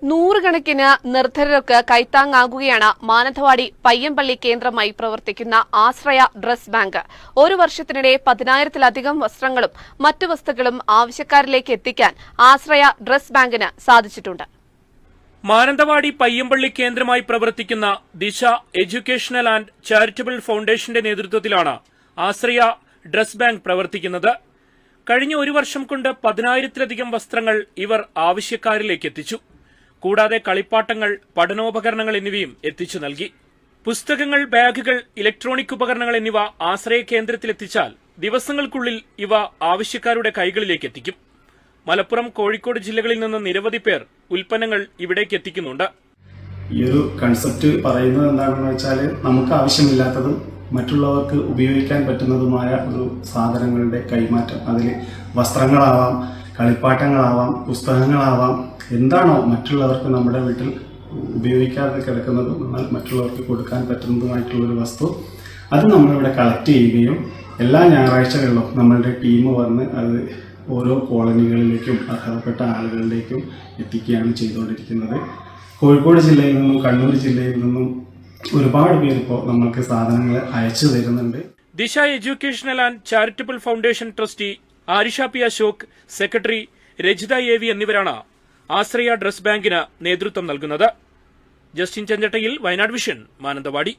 നൂറുകണക്കിന് നിർധനർക്ക് കൈത്താങ്ങാകുകയാണ് മാനന്തവാടി പയ്യമ്പള്ളി കേന്ദ്രമായി പ്രവർത്തിക്കുന്ന ആശ്രയ ഡ്രസ് ബാങ്ക്. ഒരു വർഷത്തിനിടെ 10,000-ലധികം വസ്ത്രങ്ങളും മറ്റു വസ്തുക്കളും ആവശ്യക്കാരിലേക്ക് എത്തിക്കാൻ ആശ്രയ ഡ്രസ് ബാങ്കിന് സാധിച്ചിട്ടുണ്ട്. മാനന്തവാടി പയ്യമ്പള്ളി കേന്ദ്രമായി പ്രവർത്തിക്കുന്ന ദിശ എഡ്യൂക്കേഷണൽ ആൻഡ് ചാരിറ്റബിൾ ഫൗണ്ടേഷന്റെ നേതൃത്വത്തിലാണ് ആശ്രയ ഡ്രസ് ബാങ്ക് പ്രവർത്തിക്കുന്നത്. കഴിഞ്ഞ ഒരു വർഷം കൊണ്ട് 10,000-ലധികം വസ്ത്രങ്ങൾ ഇവർ ആവശ്യക്കാരിലേക്ക് എത്തിച്ചു. കൂടാതെ കളിപ്പാട്ടങ്ങൾ, പഠനോപകരണങ്ങൾ എന്നിവയും എത്തിച്ചു നൽകി. പുസ്തകങ്ങൾ, ബാഗുകൾ, ഇലക്ട്രോണിക് ഉപകരണങ്ങൾ എന്നിവ ആശ്രയ കേന്ദ്രത്തിലെത്തിച്ചാൽ ദിവസങ്ങൾക്കുള്ളിൽ ഇവ ആവശ്യക്കാരുടെ കൈകളിലേക്ക് എത്തിക്കും. മലപ്പുറം, കോഴിക്കോട് ജില്ലകളിൽ നിന്ന് നിരവധി പേർ ഉൽപ്പന്നങ്ങൾ ഇവിടേക്ക് എത്തിക്കുന്നുണ്ട്. ഈ ഒരു കൺസെപ്റ്റ് പറയുന്നത് എന്താണെന്ന് വെച്ചാൽ, നമുക്ക് ആവശ്യമില്ലാത്തതും മറ്റുള്ളവർക്ക് ഉപയോഗിക്കാൻ പറ്റുന്നതുമായ ഒരു സാധനങ്ങളുടെ കൈമാറ്റം. അതിൽ വസ്ത്രങ്ങളാവാം, കളിപ്പാട്ടങ്ങളാവാം, പുസ്തകങ്ങളാവാം, എന്താണോ മറ്റുള്ളവർക്ക് നമ്മുടെ വീട്ടിൽ ഉപയോഗിക്കാതെ കിടക്കുന്നതും എന്നാൽ മറ്റുള്ളവർക്ക് കൊടുക്കാൻ പറ്റുന്നതുമായിട്ടുള്ളൊരു വസ്തു, അത് നമ്മളിവിടെ കളക്ട് ചെയ്യുകയും എല്ലാ ഞായറാഴ്ചകളിലും നമ്മളുടെ ടീം വന്ന് അത് ഓരോ കോളനികളിലേക്കും അർഹതപ്പെട്ട ആളുകളിലേക്കും എത്തിക്കുകയാണ് ചെയ്തുകൊണ്ടിരിക്കുന്നത്. കോഴിക്കോട് ജില്ലയിൽ നിന്നും കണ്ണൂർ ജില്ലയിൽ നിന്നും ഒരുപാട് പേര് ഇപ്പോൾ നമ്മൾക്ക് സാധനങ്ങൾ അയച്ചു തരുന്നുണ്ട്. Disha educational and charitable foundation trustee Arisha P Ashok, secretary Rajitha A V എന്നിവരാണ് ആശ്രയ ഡ്രസ് ബാങ്കിന് നേതൃത്വം നൽകുന്നത്. ജസ്റ്റിൻ ചെഞ്ചട്ടയിൽ, വയനാട് വിഷൻ, മാനന്തവാടി.